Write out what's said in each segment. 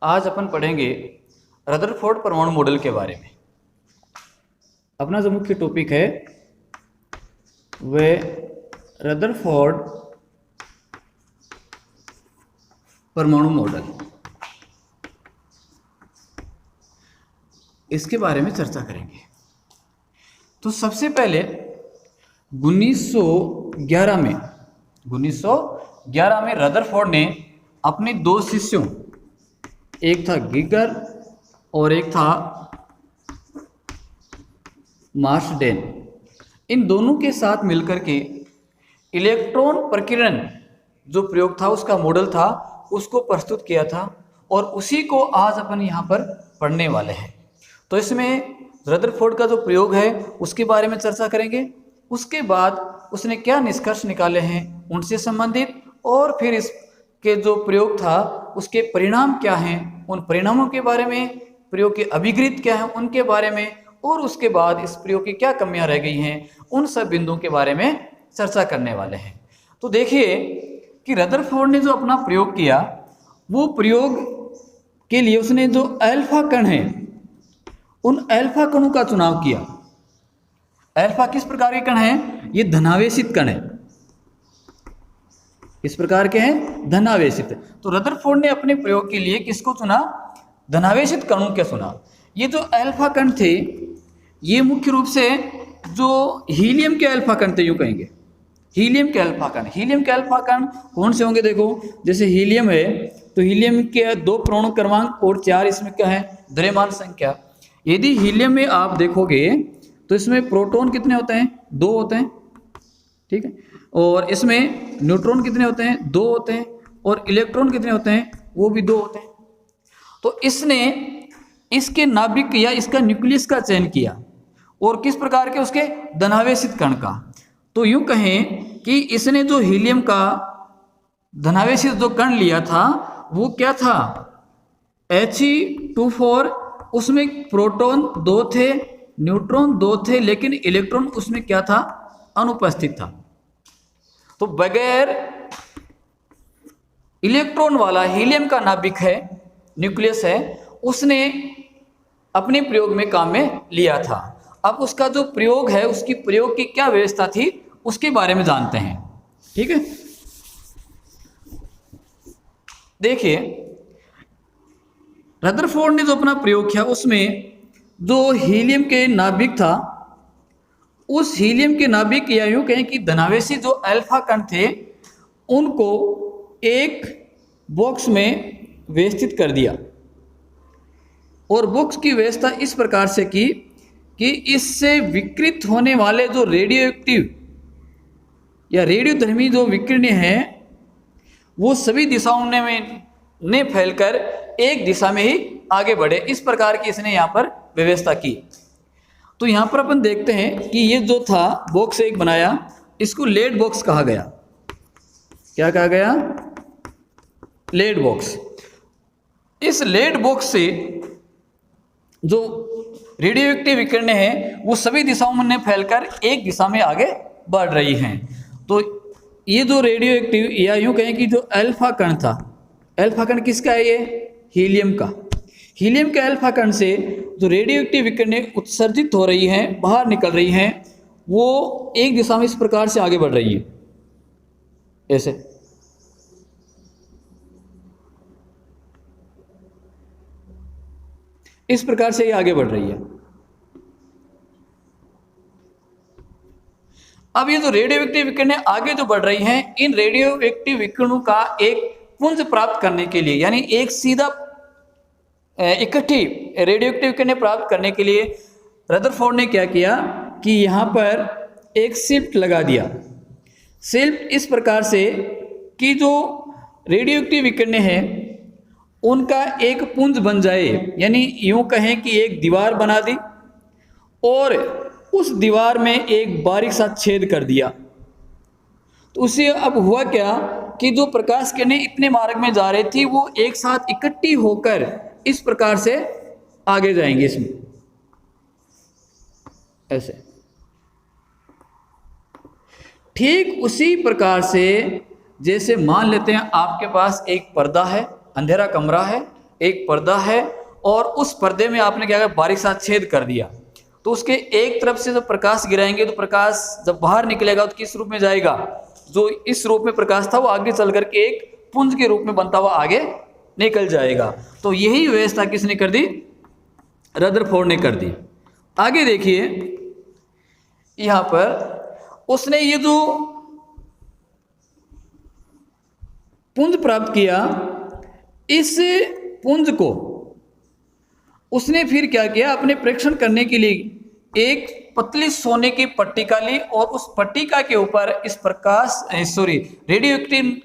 आज अपन पढ़ेंगे रदरफोर्ड परमाणु मॉडल के बारे में। अपना जो मुख्य टॉपिक है वह रदरफोर्ड परमाणु मॉडल, इसके बारे में चर्चा करेंगे। तो सबसे पहले 1911 में रदरफोर्ड ने अपने दो शिष्यों, एक था गीगर और एक था मार्शडेन, इन दोनों के साथ मिलकर के इलेक्ट्रॉन प्रकीर्णन जो प्रयोग था, उसका मॉडल था, उसको प्रस्तुत किया था और उसी को आज अपन यहाँ पर पढ़ने वाले हैं। तो इसमें रदरफोर्ड का जो प्रयोग है उसके बारे में चर्चा करेंगे। उसके बाद उसने क्या निष्कर्ष निकाले हैं उनसे संबंधित, और फिर इसके जो प्रयोग था उसके परिणाम क्या हैं, उन परिणामों के बारे में, प्रयोग के अभिगृत क्या हैं उनके बारे में, और उसके बाद इस प्रयोग की क्या कमियां रह गई हैं, उन सब बिंदुओं के बारे में चर्चा करने वाले हैं। तो देखिए कि रदरफोर्ड ने जो अपना प्रयोग किया, वो प्रयोग के लिए उसने जो अल्फा कण है उन अल्फा कणों का चुनाव किया। अल्फा किस प्रकार के कण हैं? ये धनावेशित कण है। किस प्रकार के हैं? धनावेशित। तो रदरफोर्ड ने अपने प्रयोग के लिए किसको चुना? धनावेशित कणों के चुना। ये जो अल्फा कण थे ये मुख्य रूप से जो हीलियम के अल्फा कण थे, यूं कहेंगे हीलियम के अल्फा कण। हीलियम के अल्फा कण कौन से होंगे? देखो, जैसे हीलियम है तो हीलियम के 2 परमाणु क्रमांक और 4 इसमें क्या है? द्रव्यमान संख्या। यदि हीलियम में आप देखोगे तो इसमें प्रोटॉन कितने होते हैं? 2 होते हैं, ठीक है। और इसमें न्यूट्रॉन कितने होते हैं? 2 होते हैं। और इलेक्ट्रॉन कितने होते हैं? वो भी 2 होते हैं। तो इसने इसके नाभिक या इसका न्यूक्लियस का चयन किया, और किस प्रकार के? उसके धनावेशित कण का। तो यूं कहें कि इसने जो हीलियम का धनावेशित जो कण लिया था वो क्या था? He2 उसमें प्रोटॉन 2 थे, न्यूट्रॉन 2 थे, लेकिन इलेक्ट्रॉन उसमें क्या था? अनुपस्थित था। तो बगैर इलेक्ट्रॉन वाला हीलियम का नाभिक है, न्यूक्लियस है, उसने अपने प्रयोग में काम में लिया था। अब उसका जो प्रयोग है, उसकी प्रयोग की क्या व्यवस्था थी, उसके बारे में जानते हैं, ठीक है। देखिए, रदरफोर्ड ने जो अपना प्रयोग किया उसमें जो हीलियम के नाभिक था, उस हीलियम के नाभिक या यूं कहें कि धनावेशी जो अल्फा कण थे उनको एक बॉक्स में व्यवस्थित कर दिया, और बॉक्स की व्यवस्था इस प्रकार से की कि इससे विकृत होने वाले जो रेडियो एक्टिव या रेडियोधर्मी जो विकिरण हैं वो सभी दिशाओं में फैलकर एक दिशा में ही आगे बढ़े। इस प्रकार की इसने यहाँ पर व्यवस्था की। तो यहाँ पर अपन देखते हैं कि ये जो था बॉक्स एक बनाया, इसको लेड बॉक्स कहा गया। क्या कहा गया? Lead box. इस लेड बॉक्स से जो रेडियो एक्टिव विकिरण हैं वो सभी दिशाओं में फैलकर एक दिशा में आगे बढ़ रही हैं। तो ये जो रेडियो एक्टिव या यूं कहें कि जो अल्फा कण था, अल्फा कण किसका है? ये हीलियम का। हीलियम के अल्फा कण से जो रेडियो एक्टिव विकिरणें उत्सर्जित हो रही हैं, बाहर निकल रही हैं, वो एक दिशा में इस प्रकार से आगे बढ़ रही है, ऐसे। इस प्रकार से ये आगे बढ़ रही है। अब ये जो रेडियो एक्टिव विकिरणें आगे जो बढ़ रही हैं, इन रेडियो एक्टिव विकिरणों का एक पुंज प्राप्त करने के लिए, यानी एक सीधा इकट्ठी रेडियो एक्टिव विकिरणें प्राप्त करने के लिए रदरफोर्ड ने क्या किया कि यहाँ पर एक शिफ्ट लगा दिया। शिफ्ट इस प्रकार से कि जो रेडियो एक्टिव विकिरणें हैं उनका एक पुंज बन जाए, यानी यूं कहें कि एक दीवार बना दी और उस दीवार में एक बारीक सा छेद कर दिया। तो उससे अब हुआ क्या कि जो प्रकाश किरणें इतने मार्ग में जा रही थी वो एक साथ इकट्ठी होकर इस प्रकार से आगे जाएंगे, इसमें ऐसे। ठीक उसी प्रकार से जैसे मान लेते हैं आपके पास एक पर्दा है, अंधेरा कमरा है, एक पर्दा है और उस पर्दे में आपने क्या किया, बारीक सा छेद कर दिया, तो उसके एक तरफ से जब प्रकाश गिराएंगे तो प्रकाश जब बाहर निकलेगा तो किस रूप में जाएगा, जो इस रूप में प्रकाश था वो आगे चल करके एक पुंज के रूप में बनता हुआ आगे निकल जाएगा। तो यही व्यवस्था किसने कर दी, रदरफोर्ड ने कर दी। आगे देखिए यहां पर उसने ये जो पुंज प्राप्त किया, इस पुंज को उसने फिर क्या किया, अपने परीक्षण करने के लिए एक पतली सोने की पट्टिका ली और उस पट्टिका के ऊपर इस रेडियोएक्टिव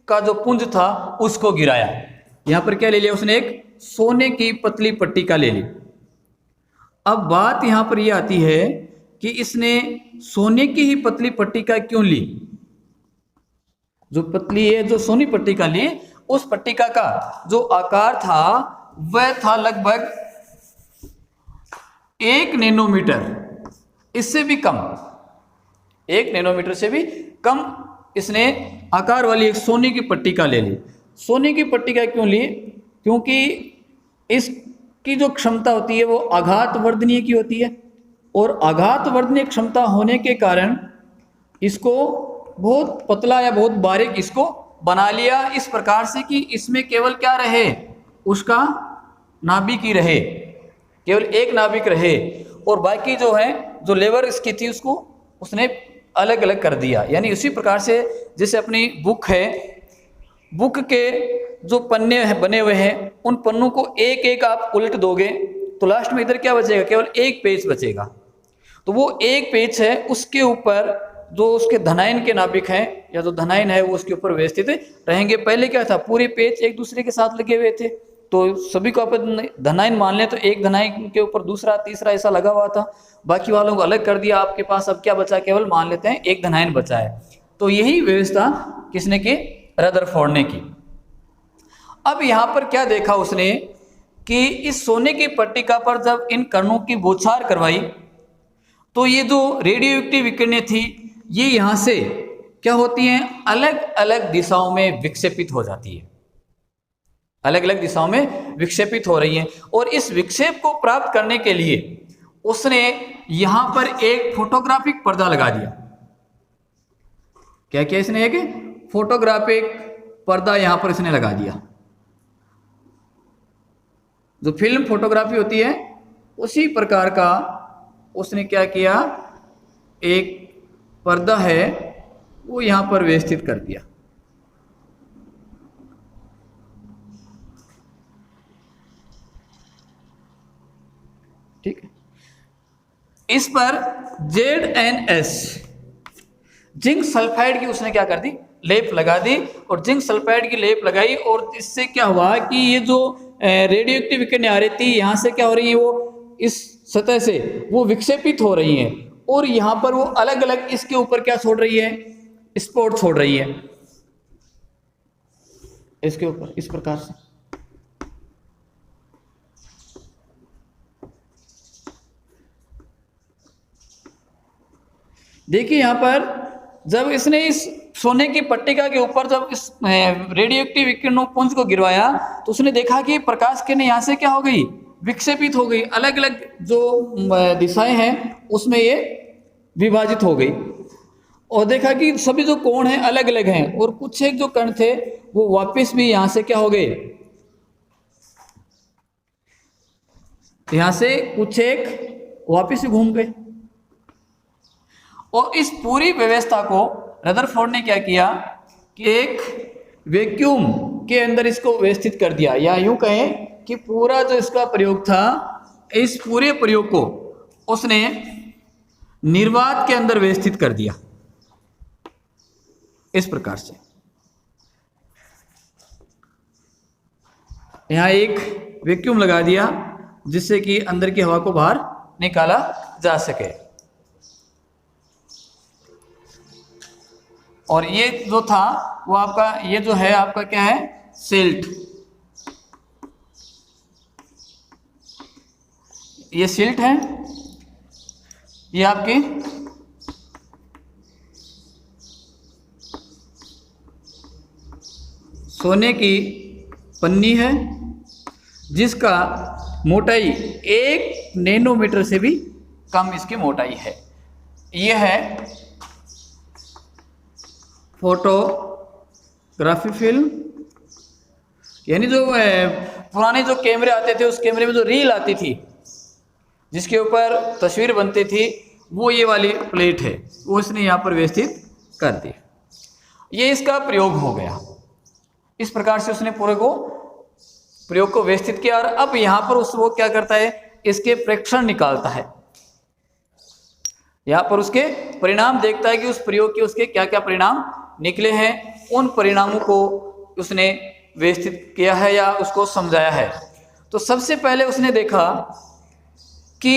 का जो पुंज था उसको गिराया। यहां पर क्या ले लिया उसने, एक सोने की पतली पट्टिका ले ली। अब बात यहां पर यह आती है कि इसने सोने की ही पतली पट्टिका क्यों ली, जो पतली है जो सोनी पट्टिका ली, उस पट्टिका का जो आकार था वह था लगभग 1 नैनोमीटर, इससे भी कम, 1 नैनोमीटर से भी कम इसने आकार वाली एक सोने की पट्टिका ले ली। सोने की पट्टिका क्यों ली, क्योंकि इसकी जो क्षमता होती है वो आघात वर्धनीय की होती है, और आघात वर्धनीय क्षमता होने के कारण इसको बहुत पतला या बहुत बारीक इसको बना लिया इस प्रकार से कि इसमें केवल क्या रहे, उसका नाभिक ही रहे, केवल एक नाभिक रहे, और बाकी जो है जो लेवर इसकी थी उसको उसने अलग अलग कर दिया। यानी उसी प्रकार से जैसे अपनी बुक है, बुक के जो पन्ने बने हुए हैं उन पन्नों को एक एक आप उलट दोगे तो लास्ट में इधर क्या बचेगा, केवल एक पेज बचेगा। तो वो एक पेज है, उसके ऊपर जो उसके धनायन के नाभिक हैं या जो धनायन है वो उसके ऊपर व्यवस्थित रहेंगे। पहले क्या था, पूरे पेज एक दूसरे के साथ लगे हुए थे, तो सभी को अपन धनायन मान लें तो एक धनायन के ऊपर दूसरा तीसरा ऐसा लगा हुआ था, बाकी वालों को अलग कर दिया। आपके पास अब क्या बचा, केवल मान लेते हैं एक धनायन बचा है। तो यही व्यवस्था किसने की, रदरफोर्ड ने की। अब यहां पर क्या देखा उसने कि इस सोने की पट्टिका पर जब इन कणों की बौछार करवाई तो ये जो रेडियोएक्टिव विकिरणें थी ये यहां से क्या होती हैं, अलग अलग दिशाओं में विक्षेपित हो जाती है, अलग अलग दिशाओं में विक्षेपित हो रही हैं। और इस विक्षेप को प्राप्त करने के लिए उसने यहां पर एक फोटोग्राफिक पर्दा लगा दिया। क्या किया इसने, एक फोटोग्राफिक पर्दा यहां पर इसने लगा दिया। जो फिल्म फोटोग्राफी होती है उसी प्रकार का उसने क्या किया, एक पर्दा है वो यहां पर व्यवस्थित कर दिया। ठीक है, इस पर ZnS जिंक सल्फाइड की उसने क्या कर दी, लेप लगा दी, और जिंक सल्फाइड की लेप लगाई, और इससे क्या हुआ कि ये जो रेडियोएक्टिव विकिरणें आ रही थी यहां से क्या हो रही है, वो इस सतह से वो विक्षेपित हो रही हैं, और यहां पर वो अलग अलग इसके ऊपर क्या छोड़ रही है, स्पॉट छोड़ रही है इसके ऊपर इस प्रकार से। देखिए यहां पर जब इसने इस सोने की पट्टिका के ऊपर जब इस रेडियोएक्टिव विकिरणों पुंज को गिरवाया तो उसने देखा कि प्रकाश किरणें यहां से क्या हो गई, विक्षेपित हो गई, अलग अलग जो दिशाएं हैं उसमें ये विभाजित हो गई, और देखा कि सभी जो कोण हैं अलग अलग हैं, और कुछ एक जो कण थे वो वापस भी यहां से क्या हो गए, यहां से कुछ एक वापस ही घूम गए। और इस पूरी व्यवस्था को रदरफोर्ड ने क्या किया कि एक वैक्यूम के अंदर इसको व्यवस्थित कर दिया, या यूं कहें कि पूरा जो इसका प्रयोग था, इस पूरे प्रयोग को उसने निर्वात के अंदर व्यवस्थित कर दिया इस प्रकार से। यहां एक वैक्यूम लगा दिया जिससे कि अंदर की हवा को बाहर निकाला जा सके, और ये जो था वो आपका, ये जो है आपका क्या है, सिल्ट, ये सिल्ट है, ये आपकी सोने की पन्नी है, जिसका मोटाई 1 नैनोमीटर से भी कम इसकी मोटाई है। यह है फोटोग्राफी फिल्म, यानी जो पुराने जो कैमरे आते थे उस कैमरे में जो रील आती थी जिसके ऊपर तस्वीर बनती थी, वो ये वाली प्लेट है, वो इसने यहाँ पर व्यवस्थित कर दी। ये इसका प्रयोग हो गया। इस प्रकार से उसने पूरे को प्रयोग को व्यवस्थित किया और अब यहाँ पर वो क्या करता है, इसके प्रेक्षण निकालता है। यहाँ पर उसके परिणाम देखता है कि उस प्रयोग के उसके क्या क्या परिणाम निकले हैं। उन परिणामों को उसने व्यवस्थित किया है या उसको समझाया है। तो सबसे पहले उसने देखा कि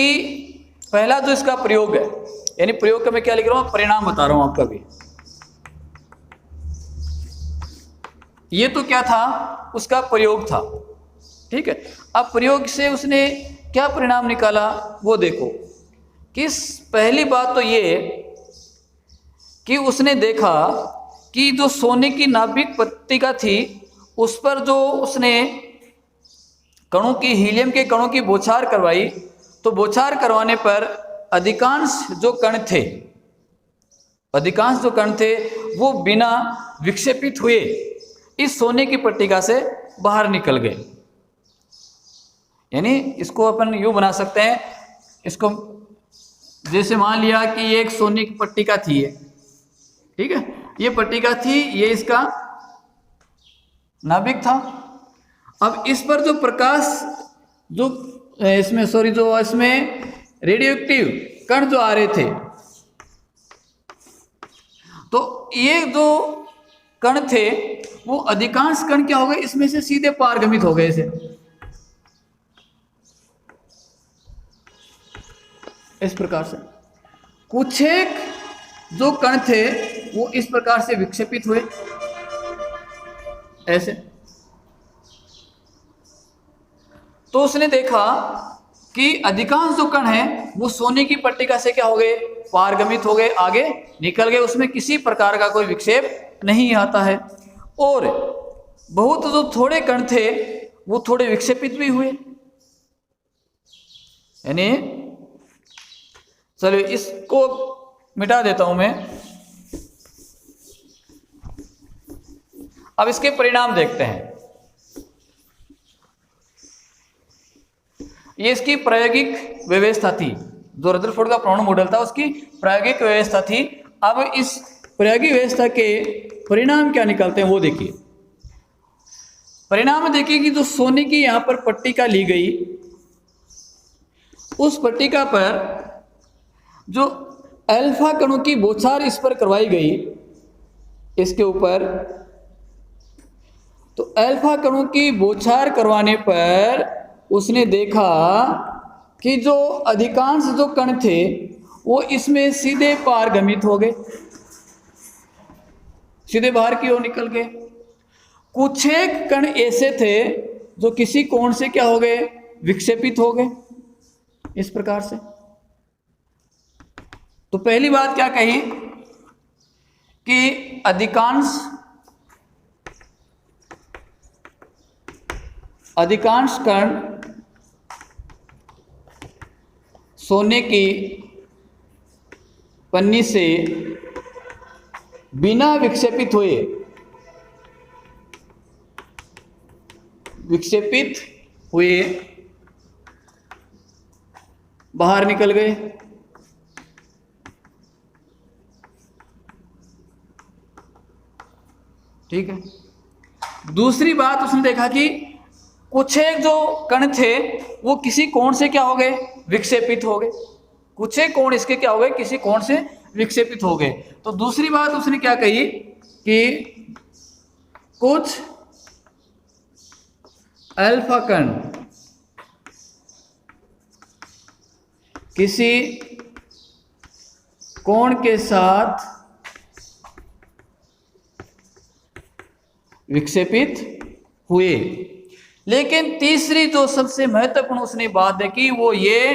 पहला जो इसका प्रयोग है, यानी प्रयोग का मैं क्या लिख रहा हूं, परिणाम बता रहा हूं आपका भी। ये तो क्या था, उसका प्रयोग था, ठीक है। अब प्रयोग से उसने क्या परिणाम निकाला वो देखो। कि पहली बात तो ये कि उसने देखा कि जो सोने की नाभिक पट्टिका थी उस पर जो उसने कणों की, हीलियम के कणों की बौछार करवाई, तो बौछार करवाने पर अधिकांश जो कण थे वो बिना विक्षेपित हुए इस सोने की पट्टिका से बाहर निकल गए। यानी इसको अपन यूं बना सकते हैं, इसको जैसे मान लिया कि ये एक सोने की पट्टिका थी, ठीक है, ये पट्टिका थी, ये इसका नाभिक था। अब इस पर जो प्रकाश जो इसमें रेडियोएक्टिव कण जो आ रहे थे, तो ये जो कण थे वो अधिकांश कण क्या हो गए, इसमें से सीधे पारगमित हो गए इसे, इस प्रकार से। कुछ एक जो कण थे वो इस प्रकार से विक्षेपित हुए, ऐसे। तो उसने देखा कि अधिकांश जो कण हैं वो सोने की पट्टिका से क्या हो गए, पारगमित हो गए, आगे निकल गए, उसमें किसी प्रकार का कोई विक्षेप नहीं आता है। और बहुत जो थोड़े कण थे वो थोड़े विक्षेपित भी हुए। यानी चलो इसको मिटा देता हूं मैं। अब इसके परिणाम देखते हैं। ये इसकी प्रायोगिक व्यवस्था थी, जो रदरफोर्ड का परमाणु मॉडल था उसकी प्रायोगिक व्यवस्था थी। अब इस प्रायोगिक व्यवस्था के परिणाम क्या निकलते हैं वो देखिए। परिणाम देखिए कि जो सोने की यहां पर पट्टिका ली गई, उस पट्टिका पर जो अल्फा कणों की बौछार इस पर करवाई गई, इसके ऊपर, तो अल्फा कणों की बौछार करवाने पर उसने देखा कि जो अधिकांश जो कण थे वो इसमें सीधे पारगमित हो गए, सीधे बाहर की ओर निकल गए। कुछ एक कण ऐसे थे जो किसी कोण से क्या हो गए, विक्षेपित हो गए, इस प्रकार से। तो पहली बात क्या कही कि अधिकांश कण सोने की पन्नी से बिना विक्षेपित हुए बाहर निकल गए। ठीक है। दूसरी बात उसने देखा कि कुछ एक जो कण थे वो किसी कोण से क्या हो गए, विक्षेपित हो गए। कुछ एक कोण इसके क्या हो गए, किसी कोण से विक्षेपित हो गए। तो दूसरी बात उसने क्या कही कि कुछ अल्फा कण किसी कोण के साथ विक्षेपित हुए। लेकिन तीसरी जो सबसे महत्वपूर्ण उसने बात देखी वो ये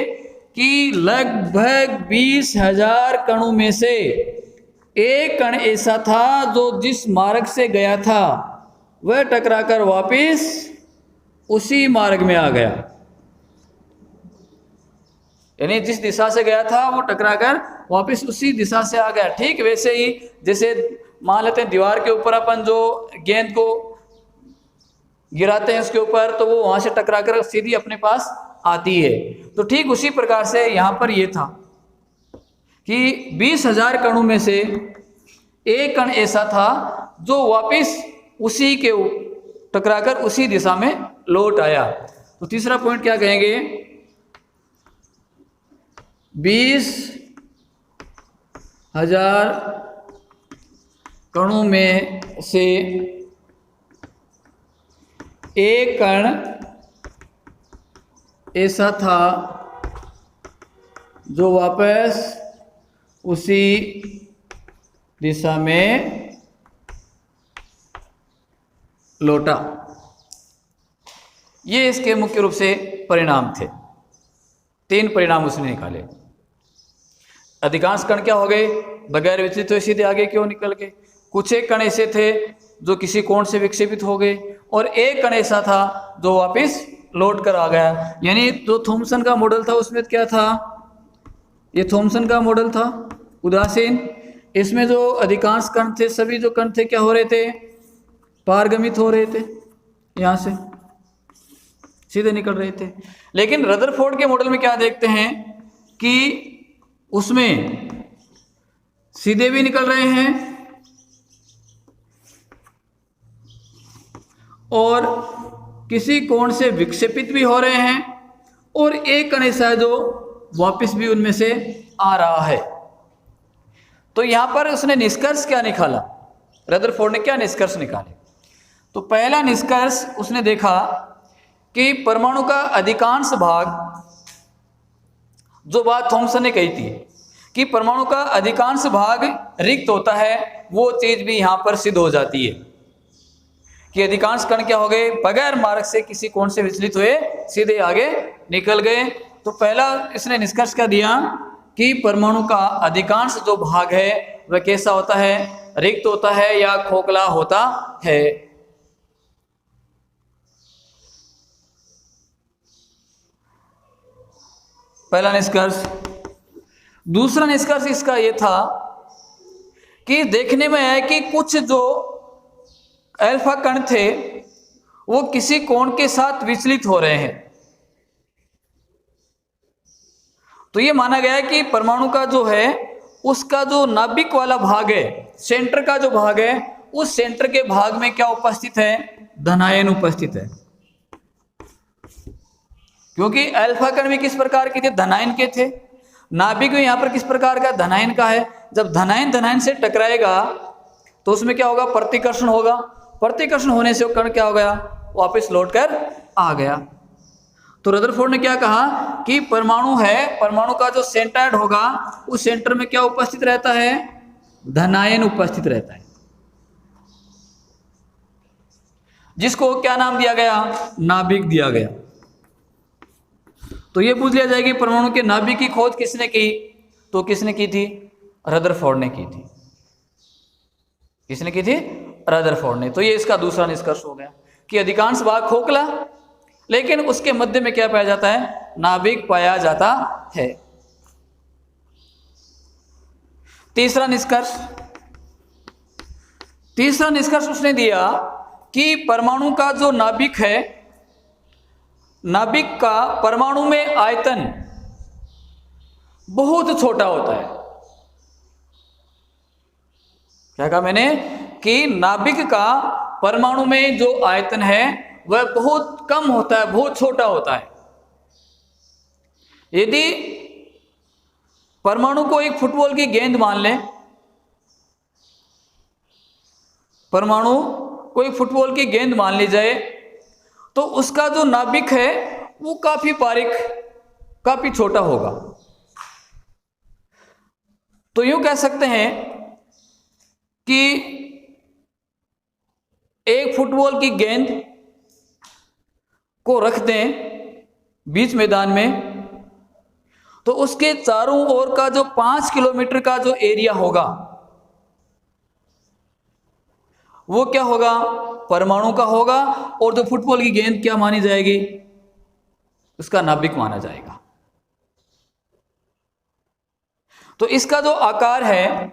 कि लगभग 20,000 कणों में से एक कण ऐसा था जो जिस मार्ग से गया था वह टकराकर वापस उसी मार्ग में आ गया, यानी जिस दिशा से गया था वो टकराकर वापस उसी दिशा से आ गया। ठीक वैसे ही जैसे मान लेते हैं दीवार के ऊपर अपन जो गेंद को गिराते हैं उसके ऊपर, तो वो वहां से टकराकर सीधी अपने पास आती है। तो ठीक उसी प्रकार से यहां पर ये था कि 20,000 कणों में से एक कण ऐसा था जो वापस उसी के टकराकर उसी दिशा में लौट आया। तो तीसरा पॉइंट क्या कहेंगे, 20,000 कणों में से एक कण ऐसा था जो वापस उसी दिशा में लौटा। ये इसके मुख्य रूप से परिणाम थे। 3 परिणाम उसने निकाले। अधिकांश कण क्या हो गए, बगैर विचलित हुए सीधे आगे क्यों निकल गए। कुछ एक कण ऐसे थे जो किसी कोण से विक्षेपित हो गए, और एक कण ऐसा था जो वापस लौट कर आ गया। यानी जो थॉमसन का मॉडल था उसमें क्या था, ये थॉमसन का मॉडल था उदासीन। इसमें जो अधिकांश कण थे, सभी जो कण थे क्या हो रहे थे, पारगमित हो रहे थे, यहां से सीधे निकल रहे थे। लेकिन रदरफोर्ड के मॉडल में क्या देखते हैं कि उसमें सीधे भी निकल रहे हैं और किसी कोण से विक्षेपित भी हो रहे हैं, और एक कण ऐसा है जो वापस भी उनमें से आ रहा है। तो यहां पर उसने निष्कर्ष क्या निकाला, रदरफोर्ड ने क्या निष्कर्ष निकाले। तो पहला निष्कर्ष उसने देखा कि परमाणु का अधिकांश भाग, जो बात थॉमसन ने कही थी कि परमाणु का अधिकांश भाग रिक्त होता है, वो चीज भी यहां पर सिद्ध हो जाती है कि अधिकांश कण क्या हो गए, बगैर मार्ग से किसी कोण से विचलित हुए सीधे आगे निकल गए। तो पहला इसने निष्कर्ष क्या दिया कि परमाणु का अधिकांश जो भाग है वह कैसा होता है, रिक्त होता है या खोखला होता है। पहला निष्कर्ष। दूसरा निष्कर्ष इसका यह था कि देखने में आया कि कुछ जो अल्फा कण थे वो किसी कोण के साथ विचलित हो रहे हैं। तो यह माना गया है कि परमाणु का जो है उसका जो नाभिक वाला भाग है, सेंटर का जो भाग है, उस सेंटर के भाग में क्या उपस्थित है, धनायन उपस्थित है। क्योंकि अल्फा कण भी किस प्रकार के थे, धनायन के थे। नाभिक भी यहां पर किस प्रकार का, धनायन का है। जब धनायन धनायन से टकराएगा तो उसमें क्या होगा, प्रतिकर्षण होगा। प्रतिकर्षण होने से वो कण क्या हो गया, वापस लौटकर आ गया। तो रदरफोर्ड ने क्या कहा कि परमाणु है, परमाणु का जो सेंट्रायड होगा उस सेंटर में क्या उपस्थित रहता है, धनायन उपस्थित रहता है, जिसको क्या नाम दिया गया, नाभिक दिया गया। तो ये पूछ लिया जाएगा कि परमाणु के नाभिक की खोज किसने की, तो किसने की थी, रदरफोर्ड ने की थी। किसने की थी, रदरफोर्ड ने। तो ये इसका दूसरा निष्कर्ष हो गया कि अधिकांश भाग खोखला, लेकिन उसके मध्य में क्या पाया जाता है, नाभिक पाया जाता है। तीसरा निष्कर्ष। तीसरा निष्कर्ष उसने दिया कि परमाणु का जो नाभिक है, नाभिक का परमाणु में आयतन बहुत छोटा होता है। क्या कहा मैंने कि नाभिक का परमाणु में जो आयतन है वह बहुत कम होता है, बहुत छोटा होता है। यदि परमाणु को एक फुटबॉल की गेंद मान लें, परमाणु को एक फुटबॉल की गेंद मान ली जाए, तो उसका जो नाभिक है वो काफी बारीक, काफी छोटा होगा। तो यूं कह सकते हैं कि एक फुटबॉल की गेंद को रख दें बीच मैदान में, तो उसके चारों ओर का जो 5 किलोमीटर का जो एरिया होगा, वो क्या होगा, परमाणु का होगा, और जो फुटबॉल की गेंद क्या मानी जाएगी, उसका नाभिक माना जाएगा। तो इसका जो आकार है,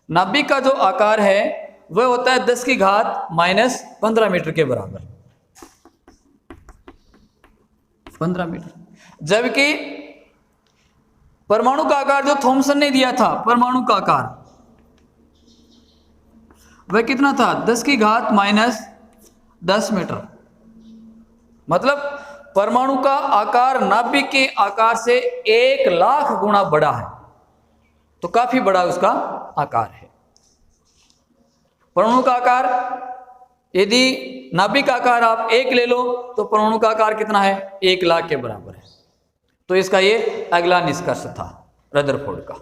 नाभिक का जो आकार है वह होता है 10 की घात माइनस 15 मीटर के बराबर, 15 मीटर। जबकि परमाणु का आकार जो थॉमसन ने दिया था, परमाणु का आकार वह कितना था, 10 की घात माइनस 10 मीटर। मतलब परमाणु का आकार नाभिक के आकार से 1,00,000 गुना बड़ा है, तो काफी बड़ा उसका आकार है। परमाणु का आकार, यदि नाभिक का आकार आप 1 ले लो तो परमाणु का आकार कितना है, 1,00,000 के बराबर है। तो इसका ये अगला निष्कर्ष था रदरफोर्ड का।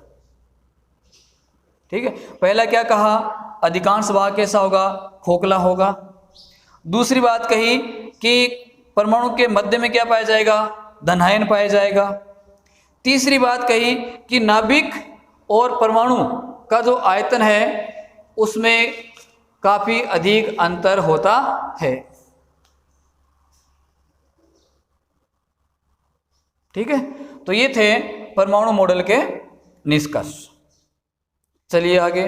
ठीक है, पहला क्या कहा, अधिकांश वाहक कैसा होगा, खोखला होगा। दूसरी बात कही कि परमाणु के मध्य में क्या पाया जाएगा, धनायन पाया जाएगा। तीसरी बात कही कि नाभिक और परमाणु का जो आयतन है उसमें काफी अधिक अंतर होता है। ठीक है, तो ये थे परमाणु मॉडल के निष्कर्ष। चलिए आगे।